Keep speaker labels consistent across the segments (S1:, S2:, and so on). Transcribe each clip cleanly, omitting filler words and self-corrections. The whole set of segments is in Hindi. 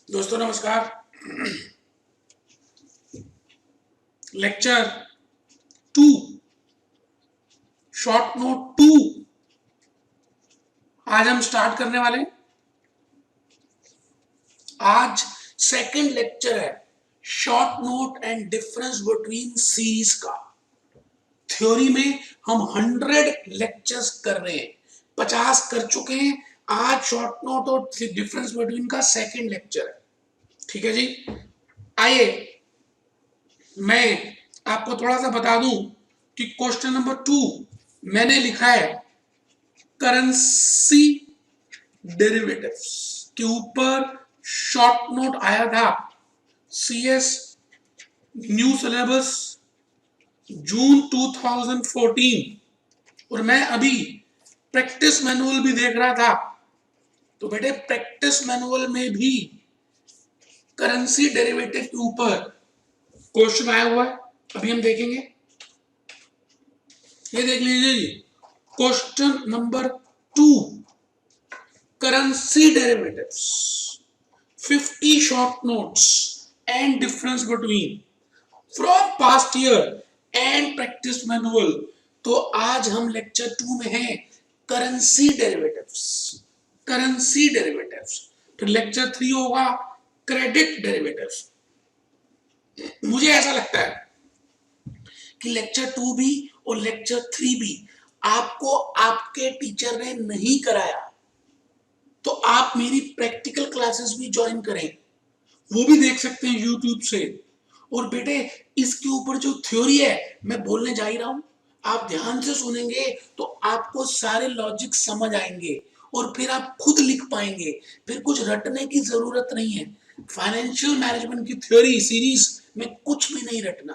S1: दोस्तों नमस्कार। लेक्चर 2 शॉर्ट नोट 2 आज हम स्टार्ट करने वाले हैं। आज सेकंड लेक्चर है short note and difference between series का। थ्योरी में हम 100 लेक्चर्स कर रहे हैं, 50 कर चुके हैं। आज शॉर्ट नोट और डिफरेंस बिटवीन का सेकंड लेक्चर है। ठीक है जी, आइए मैं आपको थोड़ा सा बता दूं कि क्वेश्चन नंबर 2 मैंने लिखा है करेंसी डेरिवेटिव्स के ऊपर शॉर्ट नोट आया था। सीएस न्यू सिलेबस जून 2014 और मैं अभी प्रैक्टिस मैनुअल भी देख रहा था। तो बेटे प्रैक्टिस मैनुअल में भी करेंसी डेरिवेटिव के ऊपर क्वेश्चन आया हुआ है, अभी हम देखेंगे। ये देख लीजिए जी, question number 2 currency derivatives 50 short notes and difference between from past year and practice manual। तो आज हम लेक्चर 2 में हैं करेंसी डेरिवेटिव्स। करेंसी डेरिवेटिव्स फिर लेक्चर 3 होगा क्रेडिट डेरिवेटिव्स। मुझे ऐसा लगता है कि लेक्चर 2 भी और लेक्चर 3 भी आपको आपके टीचर ने नहीं कराया, तो आप मेरी प्रैक्टिकल क्लासेस भी ज्वाइन करें, वो भी देख सकते हैं यूट्यूब से। और बेटे इसके ऊपर जो थ्योरी है मैं बोलने जा ही रहा हूं, आप ध्यान से सुनेंगे तो आपको सारे लॉजिक समझ आएंगे और फिर आप खुद लिख पाएंगे। फिर कुछ रटने की जरूरत नहीं है। फाइनेंशियल मैनेजमेंट की थ्योरी सीरीज में कुछ भी नहीं रटना।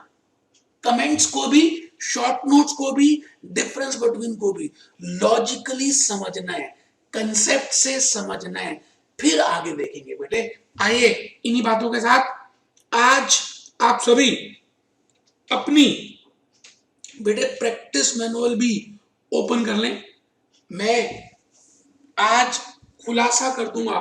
S1: कमेंट्स को भी, शॉर्ट नोट्स को भी, डिफरेंस बिटवीन को भी लॉजिकली समझना है, कंसेप्ट से समझना है, फिर आगे देखेंगे बेटे। आइए इन्हीं बातों के साथ आज आप सभी अपनी बेटे प्रैक्टिस मैनुअल भी ओपन कर लें। मैं आज खुलासा कर दूंगा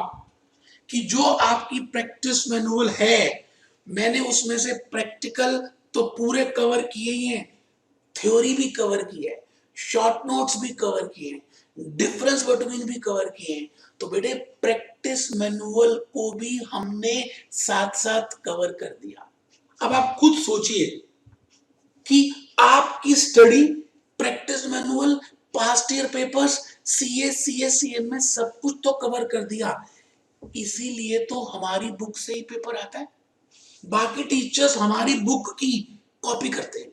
S1: कि जो आपकी प्रैक्टिस मैनुअल है, मैंने उसमें से प्रैक्टिकल तो पूरे कवर किए ही हैं, थ्योरी भी कवर की है, शॉर्ट नोट्स भी कवर किए हैं, डिफरेंस बिटवीन भी कवर किए हैं। तो बेटे प्रैक्टिस मैनुअल को भी हमने साथ साथ कवर कर दिया। अब आप खुद सोचिए कि आपकी study, practice manual, past year papers, CA CS CM में सब कुछ तो कवर कर दिया। इसीलिए तो हमारी बुक से ही पेपर आता है। बाकी टीचर्स हमारी बुक की कॉपी करते हैं,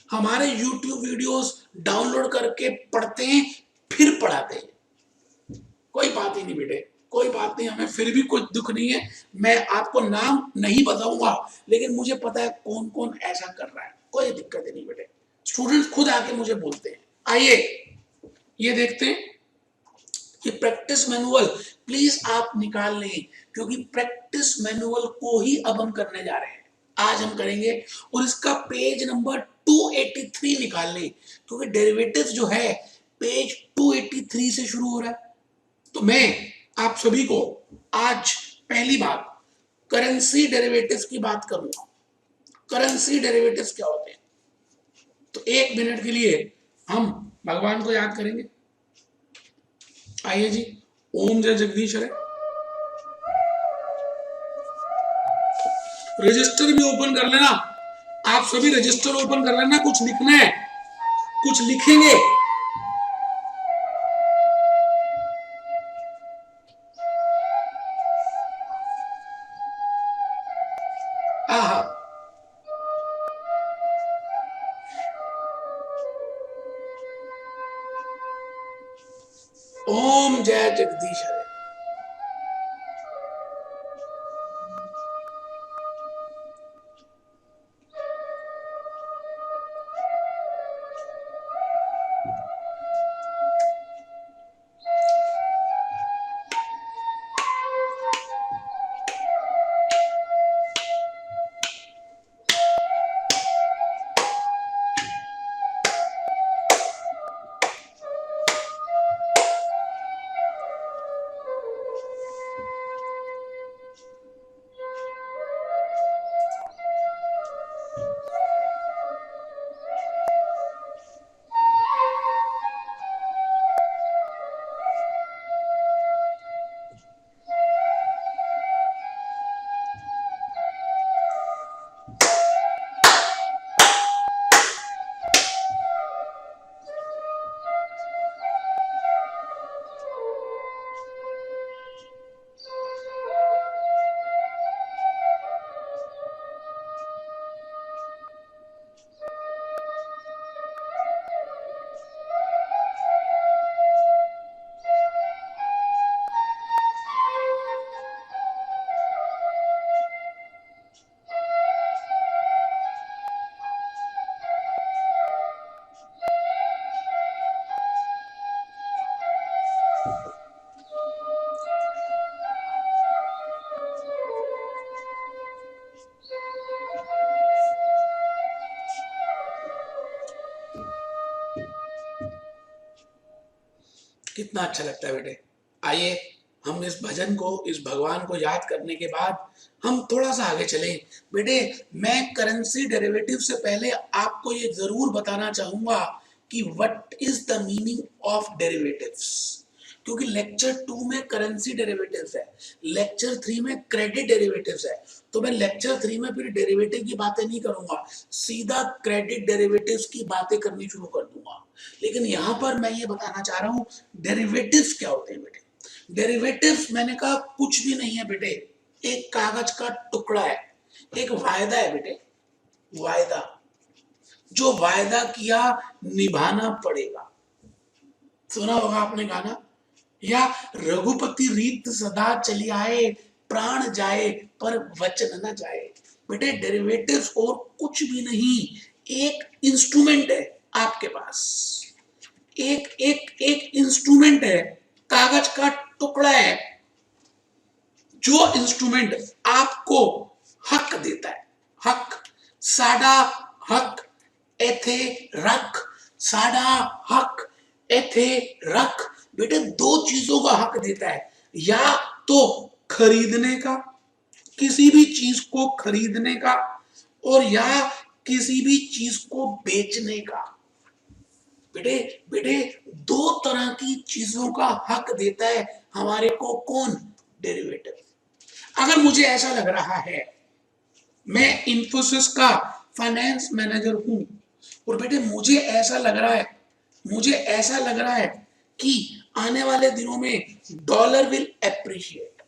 S1: हमारे YouTube वीडियोस डाउनलोड करके पढ़ते हैं, फिर पढ़ाते हैं। कोई बात ही नहीं बेटे, कोई बात नहीं, हमें फिर भी कुछ दुख नहीं है। मैं आपको नाम नहीं बताऊंगा, लेकिन मुझे पता है कौन कौन ऐसा कर रहा है। कोई दिक्कत नहीं बेटे, स्टूडेंट्स खुद आके मुझे बोलते हैं। आइए ये देखते हैं कि प्रैक्टिस मैनुअल प्लीज आप निकाल लें, क्योंकि प्रैक्टिस मैनुअल को ही अब हम करने जा रहे हैं। आज हम करेंगे और इसका पेज नंबर 283 निकाल लें, क्योंकि डेरिवेटिव्स जो है पेज 283 से शुरू हो रहा है। तो मैं आप सभी को आज पहली बात करेंसी डेरिवेटिव्स की बात करूंगा। करेंसी डेरिवेटिव्स क्या होते हैं, तो 1 मिनट के लिए हम भगवान को याद करेंगे। आइए जी, ओम जय जगदीश हरे। रजिस्टर भी ओपन कर लेना, आप सभी रजिस्टर ओपन कर लेना, कुछ लिखना है, कुछ लिखेंगे। आहा, ओम जय जगदीश हरे। कितना अच्छा लगता है बेटे। आइए हम इस भजन को, इस भगवान को याद करने के बाद हम थोड़ा सा आगे चलें। बेटे मैं करेंसी डेरिवेटिव से पहले आपको ये जरूर बताना चाहूंगा कि what is the meaning of derivatives, क्योंकि लेक्चर 2 में करेंसी डेरिवेटिव्स है, लेक्चर 3 में क्रेडिट डेरिवेटिव्स है। तो मैं लेक्चर 3 में फिर डेरिवेटिव की बातें नहीं करूंगा, सीधा क्रेडिट डेरिवेटिव्स की बातें करनी शुरू कर दूंगा। लेकिन यहां पर मैं ये बताना चाह रहा हूं डेरिवेटिव्स क्या होते हैं बेटे। डेरिवेटिव्स मैंने कहा कुछ भी नहीं है बेटे, एक कागज का टुकड़ा है, एक वायदा है बेटे, वायदा। जो वायदा किया निभाना पड़ेगा। सुना होगा आपने गाना, या रघुपति रीत सदा चली आए, प्राण जाए पर वचन न जाए। बेटे डेरिवेटिव्स और कुछ भी नहीं, एक इंस्ट्रूमेंट है आपके पास, एक एक एक इंस्ट्रूमेंट है, कागज का टुकड़ा है, जो इंस्ट्रूमेंट आपको हक देता है। हक, साडा हक एथे रख, साडा हक एथे रख। बेटे दो चीजों का हक देता है, या तो खरीदने का, किसी भी चीज को खरीदने का, और या किसी भी चीज को बेचने का। बेटे बेटे दो तरह की चीजों का हक देता है हमारे को कौन, डेरिवेटिव। अगर मुझे ऐसा लग रहा है मैं इन्फोसिस का फाइनेंस मैनेजर हूं, और बेटे मुझे ऐसा लग रहा है, मुझे ऐसा लग रहा है कि आने वाले दिनों में डॉलर विल एप्रिशिएट,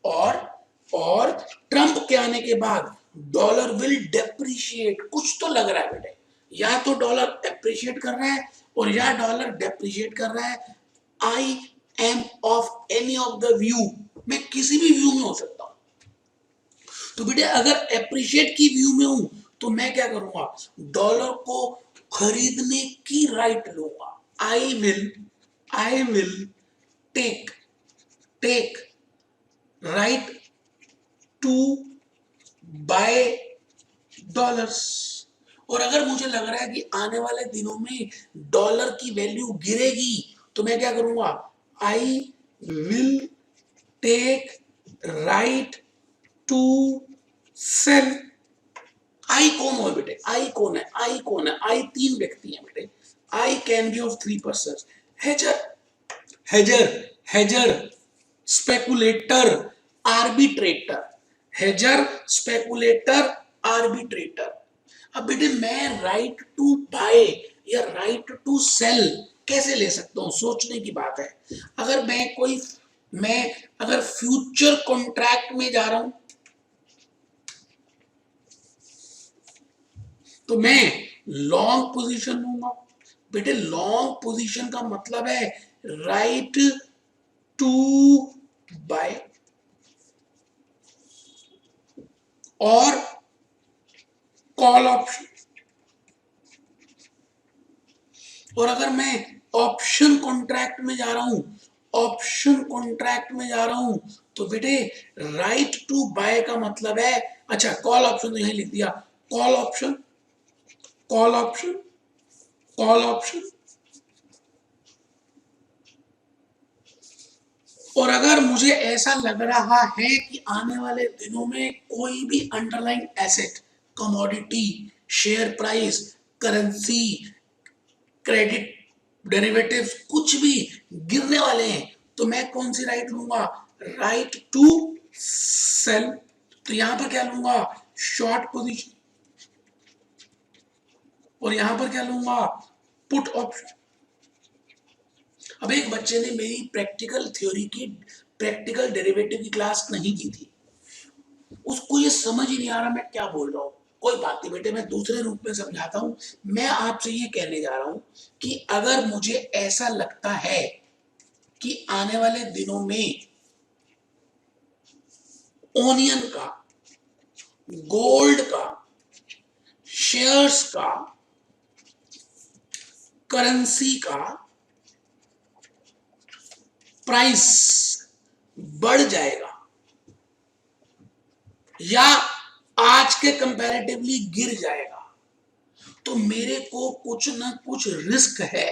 S1: और ट्रंप के आने के बाद डॉलर विल डेप्रिशिएट। कुछ तो लग रहा है बेटे, या तो डॉलर एप्रिशिएट कर रहा है और या डॉलर डेप्रिशिएट कर रहा है। I am of any of the view, मैं किसी भी व्यू में हो सकता हूं। तो बेटे अगर एप्रिशिएट की व्यू में हूं तो मैं क्या करूंगा, डॉलर को खरीदने की राइट लूंगा। I will take take right to buy dollars. और अगर मुझे लग रहा है कि आने वाले दिनों में डॉलर की वैल्यू गिरेगी तो मैं क्या करूंगा, I will take right to sell. आई कौन हो बेटे, आई कौन है, आई कौन है, आई तीन व्यक्ति हैं बेटे। I can be of three person, हेजर हेजर हेजर स्पेकुलेटर, आर्बिट्रेटर। हेजर, स्पेकुलेटर, आर्बिट्रेटर। अब बेटे मैं राइट टू बाय या राइट टू सेल कैसे ले सकता हूं, सोचने की बात है। अगर मैं अगर फ्यूचर कॉन्ट्रैक्ट में जा रहा हूं तो मैं लॉन्ग पोजीशन लूंगा। बेटे लॉन्ग पोजीशन का मतलब है राइट टू बाय, और कॉल ऑप्शन। और अगर मैं ऑप्शन कॉन्ट्रैक्ट में जा रहा हूं, ऑप्शन कॉन्ट्रैक्ट में जा रहा हूं तो बेटे राइट टू बाय का मतलब है, अच्छा कॉल ऑप्शन तो यहीं लिख दिया, call option, call option, call option. और अगर मुझे ऐसा लग रहा है कि आने वाले दिनों में कोई भी underline asset, commodity, share price, currency, credit derivatives कुछ भी गिरने वाले हैं तो मैं कौन सी राइट लूंगा, राइट टू सेल। तो यहां पर क्या लूंगा, शॉर्ट पोजीशन, और यहां पर क्या लूंगा, पुट ऑप्शन। अब एक बच्चे ने मेरी प्रैक्टिकल थ्योरी की, प्रैक्टिकल डेरिवेटिव की क्लास नहीं की थी, उसको ये समझ ही नहीं आ रहा मैं क्या बोल रहा हूं। कोई बात नहीं बेटे, मैं दूसरे रूप में समझाता हूं। मैं आपसे ये कहने जा रहा हूं कि अगर मुझे ऐसा लगता है कि आने वाले दिनों में ओनियन का, गोल्ड का, शेयर्स का, करेंसी का प्राइस बढ़ जाएगा या आज के कंपैरेटिवली गिर जाएगा, तो मेरे को कुछ ना कुछ रिस्क है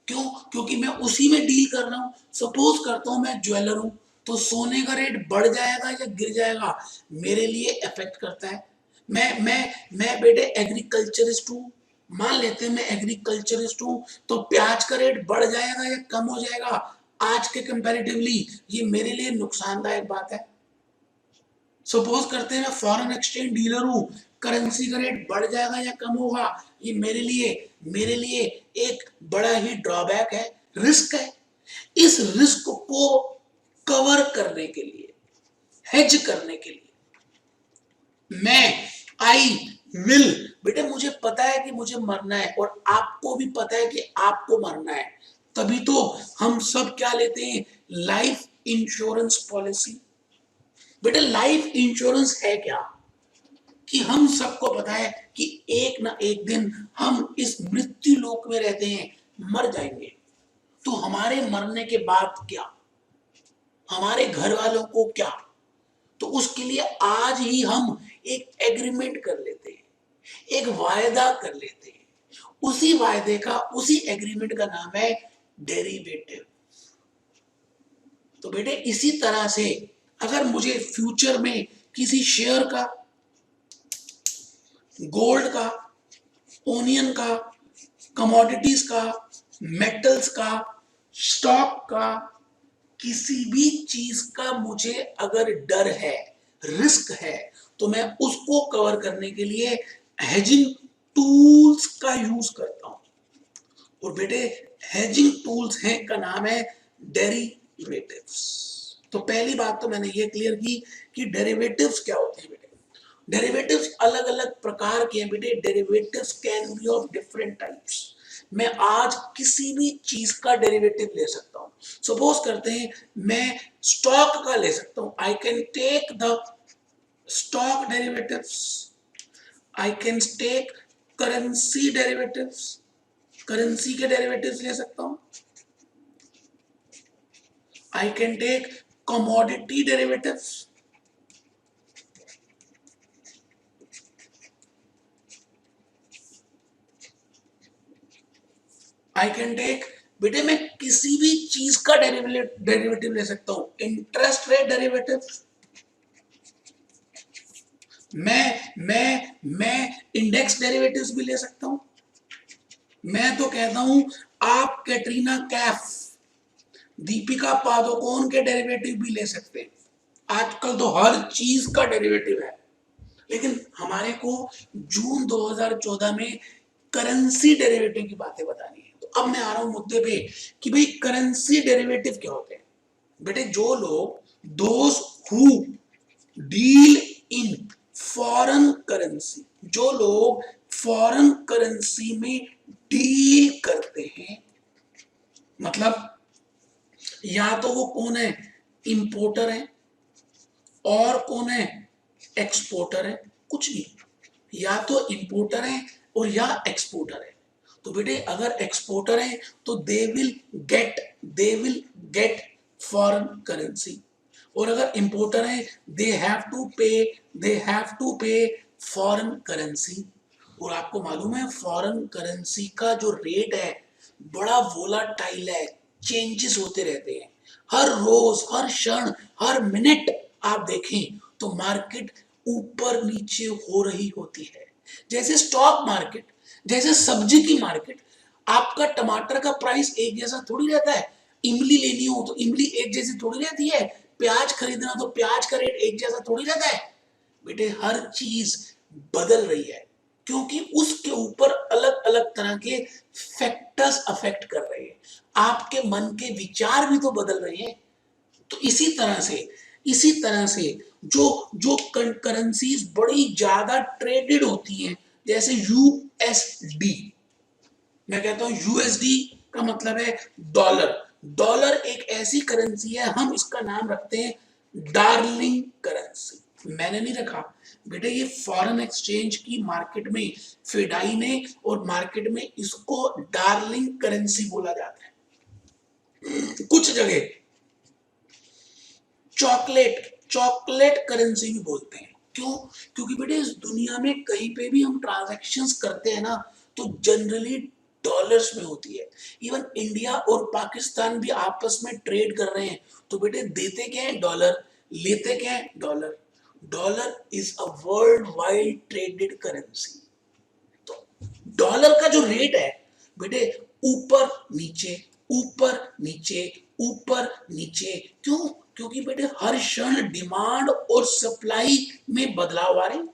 S1: क्यों? क्योंकि मैं उसी में डील कर रहा हूं। सपोज करता हूं मैं ज्वेलर हूं, तो सोने का रेट बढ़ जाएगा या गिर जाएगा मेरे लिए इफेक्ट करता है। मैं बेटे एग्रीकल्चरिस्ट हूं, मान लेते हैं मैं एग्रीकल्चरिस्ट हूं, तो प्याज का रेट बढ़ जाएगा या कम हो जाएगा आज के कंपैरेटिवली, ये मेरे लिए नुकसानदायक बात है। सपोज करते हैं मैं फॉरेन एक्सचेंज डीलर हूं, करेंसी का रेट बढ़ जाएगा या कम होगा, ये मेरे लिए एक बड़ा ही ड्रॉबैक है, रिस्क है। इस रिस्क को कवर करने के लिए, हेज करने के लिए मैं आई विल, बेटे मुझे पता है कि मुझे मरना है और आपको भी पता है कि आपको मरना है, तभी तो हम सब क्या लेते हैं, लाइफ इंश्योरेंस पॉलिसी। बेटे लाइफ इंश्योरेंस है क्या, कि हम सबको पता है कि एक ना एक दिन हम इस मृत्यु लोक में रहते हैं, मर जाएंगे। तो हमारे मरने के बाद क्या, हमारे घर वालों को क्या, तो उसके लिए आज ही हम एक एग्रीमेंट कर लेते हैं, एक वायदा कर लेते हैं। उसी वायदे का, उसी एग्रीमेंट का नाम है डेरिवेटिव। तो बेटे इसी तरह से अगर मुझे फ्यूचर में किसी शेयर का, गोल्ड का, ओनियन का, कमोडिटीज का, मेटल्स का, स्टॉक का, किसी भी चीज का मुझे अगर डर है, रिस्क है, तो मैं उसको कवर करने के लिए हेजिंग टूल्स का यूज करता हूं। और बेटे हेजिंग टूल्स हैं का नाम है डेरिवेटिव्स। तो पहली बात तो मैंने ये क्लियर की कि डेरिवेटिव्स क्या होते हैं। बेटे डेरिवेटिव्स अलग अलग प्रकार के हैं। बेटे derivatives can be of different types. मैं आज किसी भी चीज का डेरिवेटिव ले सकता हूं। सपोज करते हैं मैं स्टॉक का ले सकता हूं, I can take the stock derivatives, I can take currency derivatives, currency के डेरिवेटिव्स ले सकता हूं, I can take commodity derivatives, I can take, बेटे मैं किसी भी चीज का डेरिवेटिव ले सकता हूं। इंटरेस्ट रेट डेरिवेटिव, मैं इंडेक्स डेरिवेटिव्स भी ले सकता हूं। मैं तो कहता हूं आप कैटरीना कैफ, दीपिका पादुकोण के डेरिवेटिव भी ले सकते हैं। आजकल तो हर चीज का डेरिवेटिव है। लेकिन हमारे को जून 2014 में करेंसी डेरिवेटिव की बातें बतानी है। तो अब मैं आ रहा हूं मुद्दे पे कि भाई करेंसी डेरिवेटिव क्या होते हैं। बेटे जो लोग, those who deal in foreign currency, जो लोग फॉरेन करेंसी में डील करते हैं, मतलब या तो वो कौन है, इंपोर्टर है, और कौन है, एक्सपोर्टर है, कुछ भी, या तो इंपोर्टर है और या एक्सपोर्टर है। तो बेटे अगर एक्सपोर्टर है तो they will get foreign currency, और अगर इंपोर्टर है दे हैव टू पे फॉरेन करेंसी। और आपको मालूम है फॉरेन करेंसी का जो रेट है बड़ा वोलाटाइल है, चेंजेस होते रहते हैं हर रोज, हर क्षण, हर मिनट। आप देखें तो मार्केट ऊपर नीचे हो रही होती है, जैसे स्टॉक मार्केट, जैसे सब्जी की मार्केट। आपका टमाटर का प्राइस एक जैसा थोड़ी रहता है, इमली लेनी हो तो इमली एक जैसी थोड़ी रहती है, प्याज खरीदना तो प्याज का रेट एक जैसा थोड़ी रहता है। बेटे हर चीज बदल रही है, क्योंकि उसके ऊपर अलग अलग तरह के फैक्टर्स अफेक्ट कर रहे हैं। आपके मन के विचार भी तो बदल रहे हैं। तो इसी तरह से जो जो करेंसीज बड़ी ज्यादा ट्रेडेड होती हैं, जैसे यूएसडी, मैं कहता हूं यूएसडी का मतलब है डॉलर। डॉलर एक ऐसी करेंसी है, हम इसका नाम रखते हैं डार्लिंग करेंसी। मैंने नहीं रखा बेटे, ये फॉरेन एक्सचेंज की मार्केट में फेडाई ने, और मार्केट में इसको डार्लिंग करेंसी बोला जाता है। कुछ जगह चॉकलेट करेंसी भी बोलते हैं। क्यों? क्योंकि बेटे इस दुनिया में कहीं पे भी हम ट्रांजैक्शंस करते हैं ना, तो जनरली डॉलर्स में होती है। इवन इंडिया और पाकिस्तान भी आपस में ट्रेड कर रहे हैं, तो बेटे देते क्या है डॉलर, लेते क्या है dollar. Dollar is a world wide traded currency. तो डॉलर का जो रेट है बेटे ऊपर नीचे ऊपर नीचे ऊपर नीचे, क्यों? क्योंकि बेटे हर क्षण डिमांड और सप्लाई में बदलाव आ रहे हैं।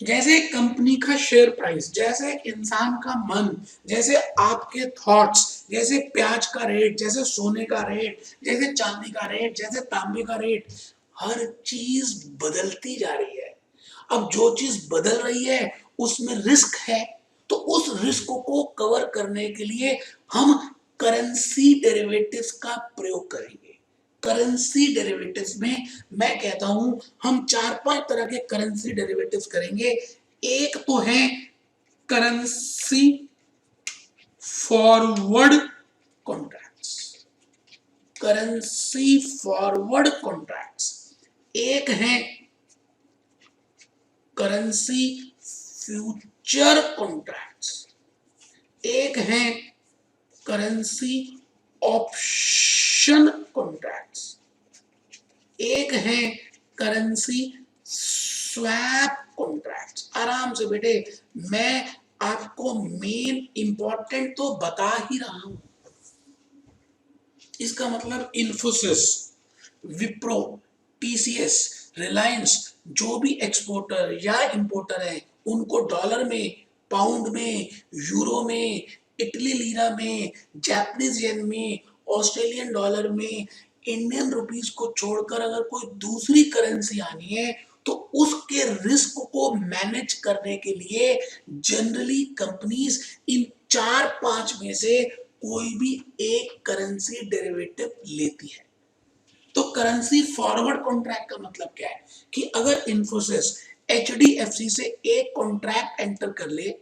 S1: जैसे कंपनी का शेयर प्राइस, जैसे इंसान का मन, जैसे आपके थॉट्स, जैसे प्याज का रेट, जैसे सोने का रेट, जैसे चांदी का रेट, जैसे तांबे का रेट, हर चीज बदलती जा रही है। अब जो चीज बदल रही है उसमें रिस्क है, तो उस रिस्क को कवर करने के लिए हम करेंसी डेरिवेटिव्स का प्रयोग करेंगे। करेंसी डेरिवेटिव्स में मैं कहता हूं हम 4-5 तरह के करेंसी डेरिवेटिव्स करेंगे। एक तो है currency forward contracts, currency forward contracts. एक है करेंसी फ्यूचर कॉन्ट्रैक्ट्स, एक है करेंसी ऑप्शन कॉन्ट्रैक्ट्स, एक है करेंसी स्वैप कॉन्ट्रैक्ट्स। आराम से बेटे, मैं आपको मेन इंपॉर्टेंट तो बता ही रहा हूं। इसका मतलब इन्फोसिस, विप्रो, टीसीएस, रिलायंस, जो भी एक्सपोर्टर या इंपोर्टर है उनको डॉलर में, पाउंड में, यूरो में, इटली लीरा में, जापानीज येन में, ऑस्ट्रेलियन डॉलर में, इंडियन रुपीस को छोड़कर अगर कोई दूसरी करेंसी आनी है तो उसके रिस्क को मैनेज करने के लिए जनरली कंपनीज इन 4-5 में से कोई भी एक करेंसी डेरिवेटिव लेती है। तो करेंसी फॉरवर्ड कॉन्ट्रैक्ट का मतलब क्या है कि अगर इन्फोसिस एचडीएफसी से एक कॉन्ट्रैक्ट एंटर कर ले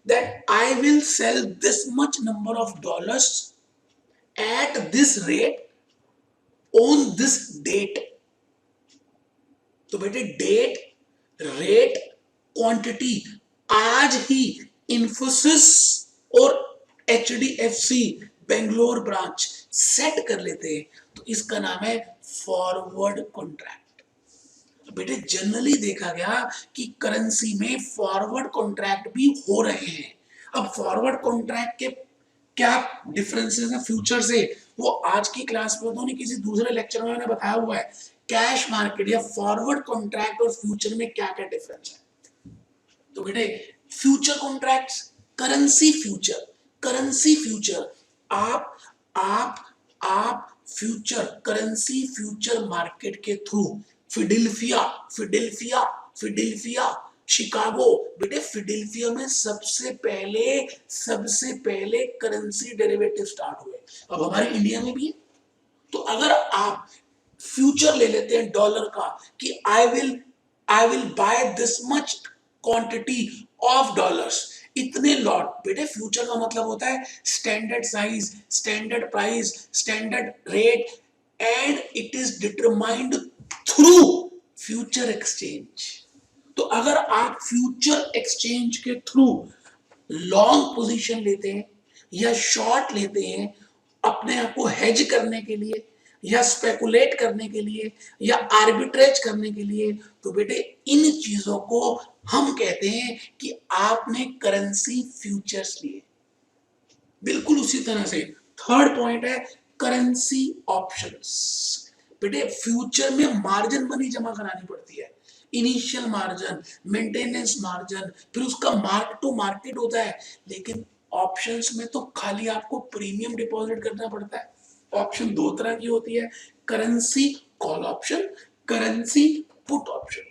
S1: that I will sell this much number of dollars at this rate on this date, तो बेटे डेट, रेट, क्वांटिटी आज ही इन्फोसिस और एचडीएफसी बेंगलोर ब्रांच सेट कर लेते हैं, तो इसका नाम है फॉरवर्ड कॉन्ट्रैक्ट। बेटे जनरली देखा गया कि करेंसी में फॉरवर्ड कॉन्ट्रैक्ट भी हो रहे हैं। अब फॉरवर्ड कॉन्ट्रैक्ट के क्या डिफरेंसेस हैं फ्यूचर से, वो आज की क्लास में तो नहीं, किसी दूसरे लेक्चर में मैंने बताया हुआ है। कैश मार्केट या फॉरवर्ड कॉन्ट्रैक्ट और फ्यूचर में क्या क्या डिफरेंस है। तो बेटे future contracts, currency future, currency future, आप फ्यूचर, करेंसी फ्यूचर मार्केट के थ्रू फिडेल्फिया फिडेल्फिया फिडेल्फिया शिकागो, बेटे फिडेल्फिया में सबसे पहले करेंसी डेरिवेटिव स्टार्ट हुए। अब हमारे इंडिया में भी है। तो अगर आप फ्यूचर ले लेते हैं डॉलर का कि I will by this much quantity of dollars, इतने लॉट, बेटे फ्यूचर का मतलब होता है standard size, standard price, standard rate, and it is determined through future exchange. तो अगर आप फ्यूचर एक्सचेंज के थ्रू लॉन्ग पोजीशन लेते हैं या शॉर्ट लेते हैं अपने आप को हेज करने के लिए या स्पेकुलेट करने के लिए या आर्बिट्रेज करने के लिए, तो बेटे इन चीजों को हम कहते हैं कि आपने करेंसी फ्यूचर्स लिए। बिल्कुल उसी तरह से थर्ड पॉइंट है करेंसी ऑप्शंस। बेटे फ्यूचर में मार्जिन मनी जमा करानी पड़ती है, इनिशियल मार्जिन, मेंटेनेंस मार्जिन, फिर उसका मार्क टू मार्केट होता है। लेकिन ऑप्शंस में तो खाली आपको प्रीमियम डिपॉजिट करना पड़ता है। ऑप्शन दो तरह की होती है, currency call option, currency put option.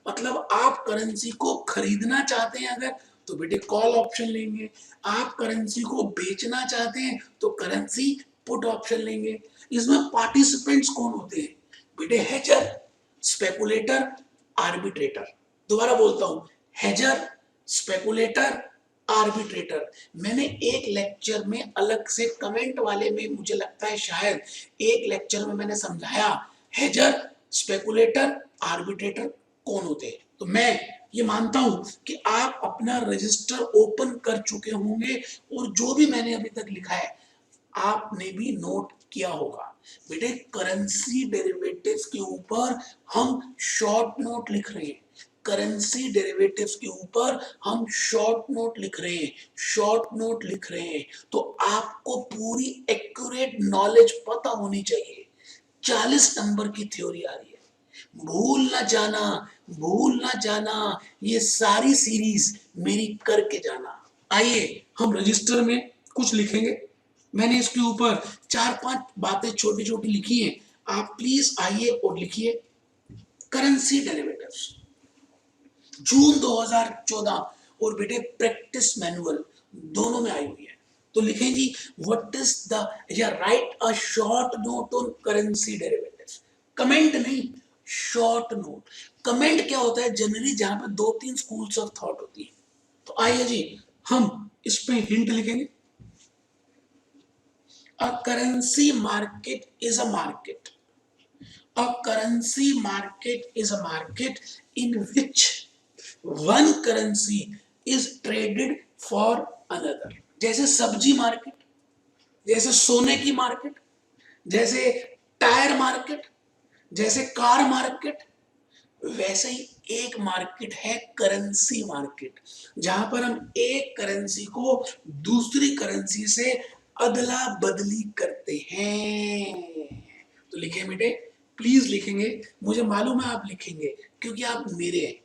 S1: मतलब आप करेंसी को खरीदना चाहते हैं अगर, तो बेटे कॉल ऑप्शन लेंगे। आप करेंसी को बेचना चाहते हैं तो करेंसी पुट ऑप्शन लेंगे। इसमें पार्टिसिपेंट्स कौन होते हैं बेटे? हेजर, स्पेकुलेटर, आर्बिट्रेटर। दोबारा बोलता हूं, हेजर, स्पेकुलेटर, आर्बिट्रेटर। मैंने एक लेक्चर में अलग से कमेंट वाले में, मुझे लगता है शायद एक लेक्चर में मैंने समझाया हेजर, स्पेकुलेटर, आर्बिट्रेटर। कौन होते हैं। तो मैं ये मानता हूं कि आप अपना रजिस्टर ओपन कर चुके होंगे और जो भी मैंने अभी तक लिखा है आपने भी नोट किया होगा। बेटे करेंसी डेरिवेटिव्स के ऊपर हम शॉर्ट नोट लिख रहे हैं, करेंसी डेरिवेटिव्स के ऊपर हम शॉर्ट नोट लिख रहे हैं, शॉर्ट नोट लिख रहे हैं। तो आपको पूरी एक्यूरेट नॉलेज पता होनी चाहिए। 40 नंबर की थ्योरी आ रही है, भूल ना जाना, भूल ना जाना, ये सारी सीरीज मेरी करके जाना। आइए हम रजिस्टर में कुछ लिखेंगे। मैंने इसके ऊपर 4-5 बातें छोटी छोटी लिखी हैं, आप प्लीज आइए और लिखिए। करेंसी डेरिवेटिव्स जून 2014 और बेटे प्रैक्टिस मैनुअल दोनों में आई हुई है। तो लिखें जी, व्हाट इज द, या right a short note on currency derivatives. Comment नहीं, शॉर्ट नोट। कमेंट क्या होता है जनरली, जहां पे 2-3 स्कूल्स ऑफ थॉट होती है। तो आइए जी हम इस पे हिंट लिखेंगे। A currency market is a market, a currency market is a market in which one currency is traded for another। जैसे सब्जी मार्केट, जैसे सोने की मार्केट, जैसे टायर मार्केट, जैसे कार मार्केट, वैसे ही एक मार्केट है करेंसी मार्केट, जहां पर हम एक करेंसी को दूसरी करेंसी से अदला बदली करते हैं। तो लिखे बेटे, प्लीज लिखेंगे, मुझे मालूम है आप लिखेंगे क्योंकि आप मेरे हैं।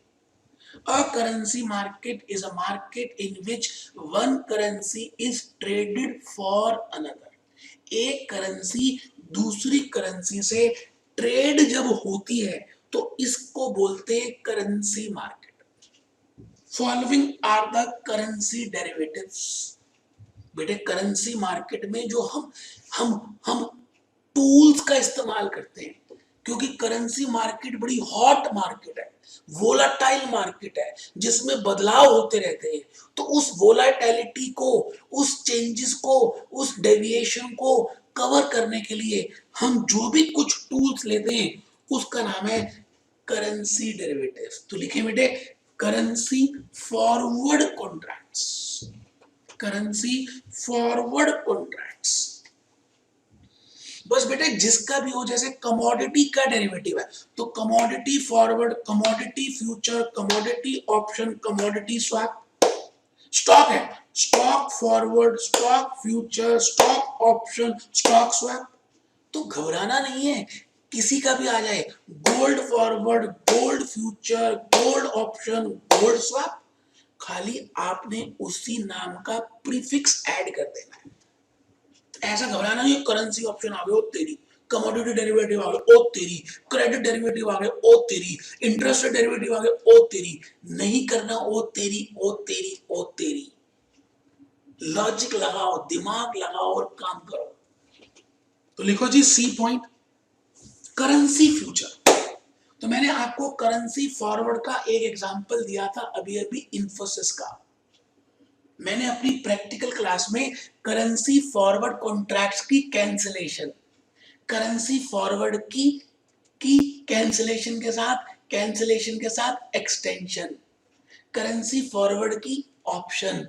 S1: A currency market is a market in which one currency is traded for another। एक करेंसी दूसरी करेंसी से ट्रेड जब होती है तो इसको बोलते हैं currency market. Following are the currency derivatives. बेटे करेंसी मार्केट में जो हम टूल्स का इस्तेमाल करते हैं, क्योंकि करेंसी मार्केट बड़ी हॉट मार्केट है, वोलाटाइल मार्केट है, जिसमें बदलाव होते रहते हैं। तो उस वोलाटिलिटी को, उस चेंजेस को, उस डेविएशन को कवर करने के लिए हम जो भी कुछ टूल्स लेते हैं उसका नाम है करेंसी डेरिवेटिव्स। तो लिखे बेटे, currency forward contracts, currency forward contracts. बस बेटे जिसका भी हो, जैसे कमोडिटी का डेरिवेटिव है तो commodity forward, commodity future, commodity option, commodity swap. Stock है, stock forward, stock future, stock option, stock swap. तो घबराना नहीं है, किसी का भी आ जाए, gold forward, gold future, gold option, gold swap, खाली आपने उसी नाम का प्रीफिक्स ऐड कर देना है। ऐसा घबराना नहीं, करेंसी ऑप्शन आ गए ओ तेरी, कमोडिटी डेरिवेटिव आ गए ओ तेरी, क्रेडिट डेरिवेटिव आ गए ओ तेरी, इंटरेस्ट डेरिवेटिव आ गए ओ तेरी। नहीं करना ओ तेरी, ओ तेरी, ओ तेरी। लॉजिक लगाओ, दिमाग लगाओ और काम करो। तो लिखो जी सी पॉइंट, करेंसी फ्यूचर। तो मैंने आपको करेंसी फॉरवर्ड का एक एग्जांपल दिया था अभी अभी, इन्फोसिस का। मैंने अपनी प्रैक्टिकल क्लास में करेंसी फॉरवर्ड कॉन्ट्रैक्ट्स की कैंसिलेशन, करेंसी फॉरवर्ड की कैंसिलेशन के साथ एक्सटेंशन, करेंसी फॉरवर्ड की ऑप्शन,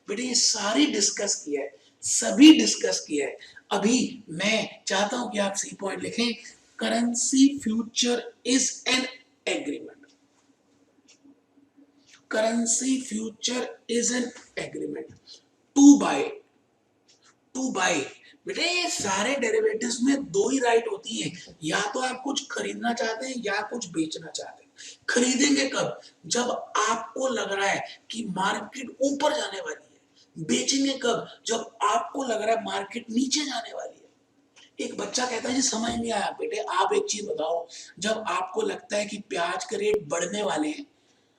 S1: बेटे ये सारी डिस्कस किया है, सभी डिस्कस किया है। अभी मैं चाहता हूं कि आप सी पॉइंट लिखें, currency future is an agreement, currency future is an agreement to buy, to buy. बेटे ये सारे डेरिवेटिव्स में दो ही राइट होती है, या तो आप कुछ खरीदना चाहते हैं या कुछ बेचना चाहते हैं। खरीदेंगे कब, जब आपको लग रहा है कि मार्केट ऊपर जाने वाली है। बेचेंगे कब, जब आपको लग रहा है मार्केट नीचे जाने वाली है। एक बच्चा कहता है जी समझ नहीं आया। बेटे आप एक चीज बताओ, जब आपको लगता है कि प्याज के रेट बढ़ने वाले हैं,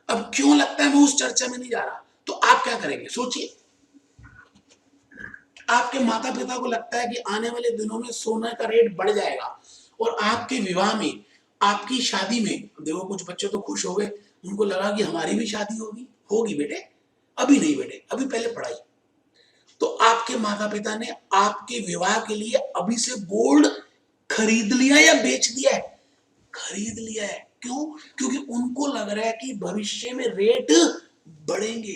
S1: अब क्यों लगता है, मैं उस चर्चा में नहीं जा रहा, तो आप क्या करेंगे सोचिए। आपके माता पिता को लगता है कि आने वाले दिनों में सोने का रेट बढ़ जाएगा और आपके विवाह में, आपकी शादी में, देखो कुछ बच्चे तो खुश हो गए, उनको लगा कि हमारी भी शादी होगी। होगी बेटे, अभी नहीं बेटे, अभी पहले पढ़ाई। तो आपके माता पिता ने आपके विवाह के लिए अभी से गोल्ड खरीद लिया या बेच दिया है? खरीद लिया है। क्यों? क्योंकि उनको लग रहा है कि भविष्य में रेट बढ़ेंगे।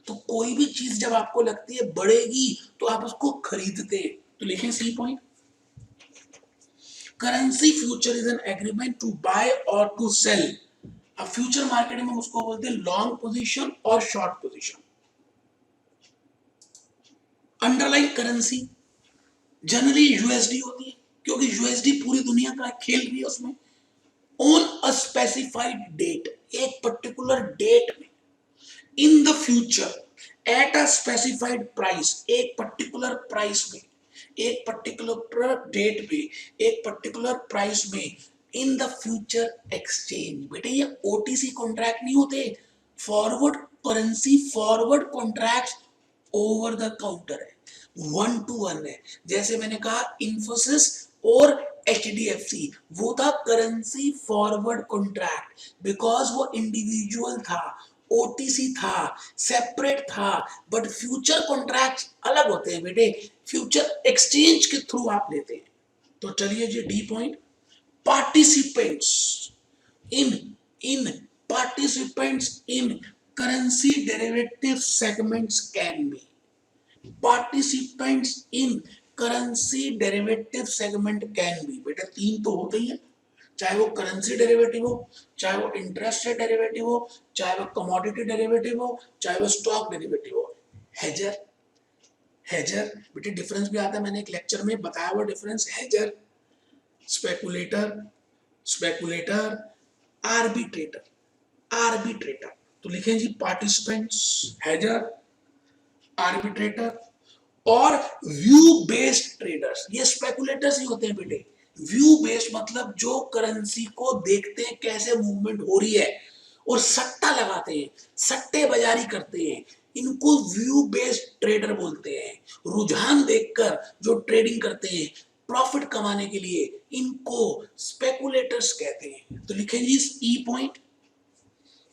S1: तो कोई भी चीज जब आपको लगती है बढ़ेगी तो आप उसको खरीदते हैं। तो लिखें C point, currency future is an agreement to buy और टू सेल। अब फ्यूचर मार्केट में उसको बोलते हैं लॉन्ग पोजीशन और short position. Underline currency generally USD होती है, क्योंकि यूएसडी पूरी दुनिया का खेल रही है उसमें। ऑन अ स्पेसिफाइड डेट, एक पर्टिकुलर डेट में, in the future at a specified price, एक पर्टिकुलर प्राइस में, एक पर्टिकुलर डेट में, एक पर्टिकुलर प्राइस में, इन द फ्यूचर एक्सचेंज। बेटे ये ओटीसी कॉन्ट्रैक्ट नहीं होते, forward currency forward contract over the counter है, 1 to 1 है। जैसे मैंने कहा इन्फोसिस और एचडीएफसी, वो था करेंसी फॉरवर्ड कॉन्ट्रैक्ट, बिकॉज वो इंडिविजुअल था, ओटीसी था, सेपरेट था। बट फ्यूचर कॉन्ट्रैक्ट अलग होते हैं बेटे, फ्यूचर एक्सचेंज के थ्रू आप लेते हैं। तो चलिए G D point, participants in participants in currency derivative segments can be, participants in currency derivative segment can be। बेटा तीन तो होते ही है, चाहे वो करेंसी डेरिवेटिव हो, चाहे वो इंटरेस्ट रेट डेरिवेटिव हो, चाहे वो कमोडिटी डेरिवेटिव हो, चाहे वो स्टॉक डेरिवेटिव हो। हेजर, हेजर बेटे डिफरेंस भी आता है, मैंने एक लेक्चर में बताया हुआ डिफरेंस। हेजर, स्पेकुलेटर, स्पेकुलेटर, आर्बिट्रेटर, आर्बिट्रेटर। तो लिखें जी पार्टिसिपेंट्स, हेजर, आर्बिट्रेटर और व्यू बेस्ड ट्रेडर्स। ये स्पेकुलेटर्स ही होते हैं बेटे। व्यू बेस्ड मतलब जो करेंसी को देखते हैं कैसे मूवमेंट हो रही है और सट्टा लगाते हैं, सट्टे बाजारी करते हैं, इनको व्यू बेस्ड ट्रेडर बोलते हैं। रुझान देखकर जो ट्रेडिंग करते हैं प्रॉफिट कमाने के लिए, इनको स्पेकुलेटर्स कहते हैं। तो लिखें जी ई पॉइंट।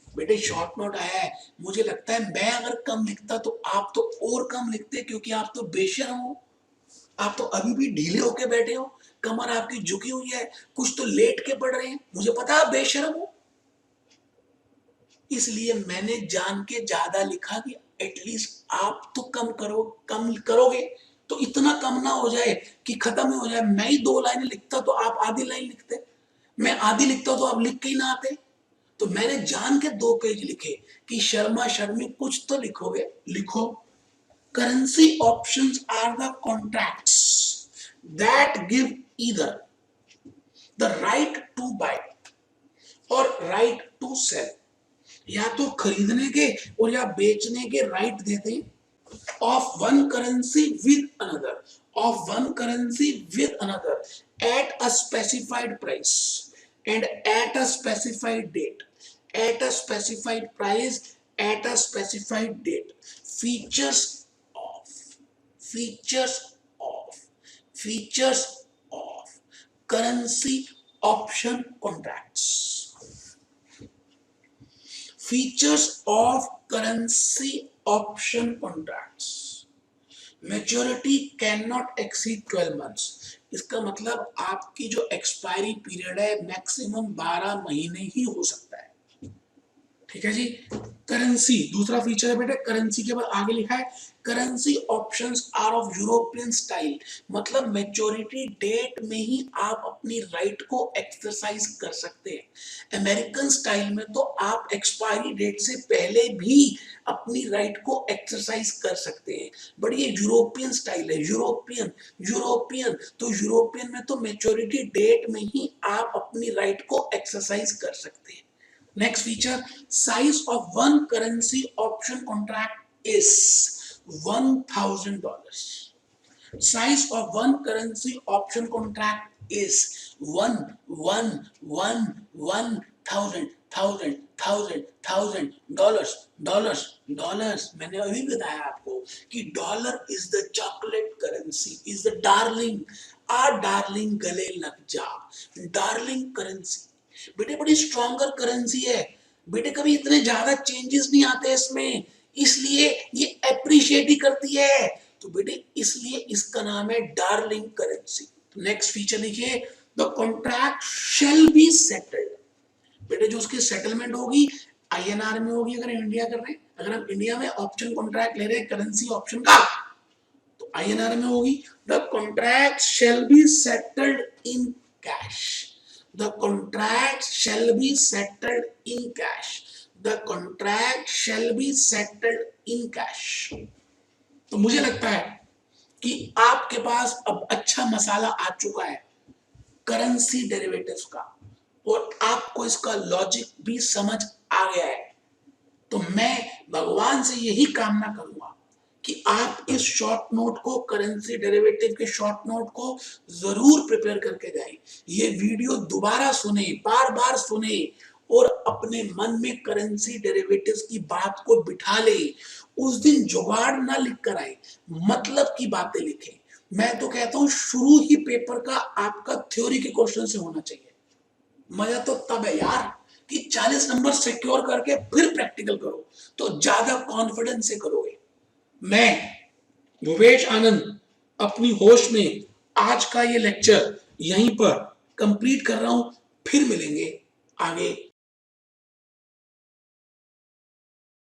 S1: बेटे शॉर्ट नोट आया है, मुझे लगता है मैं अगर कम लिखता तो आप तो और कम लिखते, क्योंकि आप तो बेशर्म हो, आप तो अभी भी ढीले होके बैठे हो, कमर आपकी झुकी हुई है, कुछ तो लेट के पढ़ रहे हैं, मुझे पता है आप बेशर्म हो। इसलिए मैंने जान के ज्यादा लिखा कि एटलीस्ट आप तो कम करो, कम करोगे तो इतना कम ना हो जाए कि खत्म ही हो जाए। मैं ही 2 लाइनें लिखता तो आप आधी लाइन लिखते, मैं आधी लिखता तो आप लिख के ही ना आते। तो मैंने जान के 2 पेज लिखे कि शर्मा शर्मी कुछ तो लिखोगे, लिखो। Currency options are the contracts that give either the right to buy और राइट टू सेल, या तो खरीदने के और या बेचने के राइट देते हैं, of one currency with another, of one currency with another at a specified price and at a specified date, at a specified price at a specified date। features of, features of, features of currency option contracts, features of currency option contracts। Maturity can not exceed 12 months. इसका मतलब आपकी जो एक्सपायरी पीरियड है मैक्सिमम 12 महीने ही हो सकता है। ठीक है जी। करेंसी दूसरा फीचर है बेटे, करेंसी के बाद आगे लिखा है currency options are of European style, मतलब मैच्योरिटी डेट में ही आप अपनी राइट को एक्सरसाइज कर सकते हैं। अमेरिकन स्टाइल में तो आप एक्सपायरी डेट से पहले भी अपनी राइट को एक्सरसाइज कर सकते हैं, बट ये यूरोपियन स्टाइल है। यूरोपियन, यूरोपियन तो यूरोपियन में तो मैच्योरिटी डेट में ही आप अपनी राइट को एक्सरसाइज कर सकते हैं। Next feature, size of one currency option contract is $1,000. Size of one currency option contract is $1,000 मैंने अभी बताया आपको कि dollar is the chocolate currency, is the darling, आ डार्लिंग गले लग जा, डार्लिंग करेंसी। बेटे बड़ी स्ट्रॉन्गर करेंसी है बेटे, कभी इतने ज्यादा चेंजेस नहीं आते इसमें, इसलिए ये अप्रिशिएट ही करती है। तो बेटे इसलिए इसका नाम है डार्लिंग करेंसी। नेक्स्ट फीचर लिखिए, the contract shall be settled फिर जो उसकी सेटलमेंट होगी INR में होगी अगर इंडिया कर रहे हैं, अगर हम इंडिया में ऑप्शन कॉन्ट्रैक्ट ले रहे हैं करेंसी ऑप्शन का तो INR में होगी। The contract shall be settled in cash, the contract shall be settled in cash, the contract shall be settled in cash. तो मुझे लगता है कि आपके पास अब अच्छा मसाला आ चुका है करेंसी डेरिवेटिव्स का और आपको इसका लॉजिक भी समझ आ गया है। तो मैं भगवान से यही कामना करूंगा कि आप इस शॉर्ट नोट को, करेंसी डेरिवेटिव के शॉर्ट नोट को जरूर प्रिपेयर करके जाएं। ये वीडियो दोबारा सुने, बार बार सुने और अपने मन में करेंसी डेरिवेटिव्स की बात को बिठा ले। उस दिन जुगाड़ ना लिख कर आए, मतलब की बातें लिखें। मैं तो कहता हूं शुरू ही पेपर का आपका थ्योरी के क्वेश्चन से होना चाहिए। मजा तो तब है यार कि 40 नंबर सिक्योर करके फिर प्रैक्टिकल करो, तो ज्यादा कॉन्फिडेंस से करोगे। मैं भुवेश आनंद अपनी होश में आज का ये लेक्चर यहीं पर कंप्लीट कर रहा हूं, फिर मिलेंगे आगे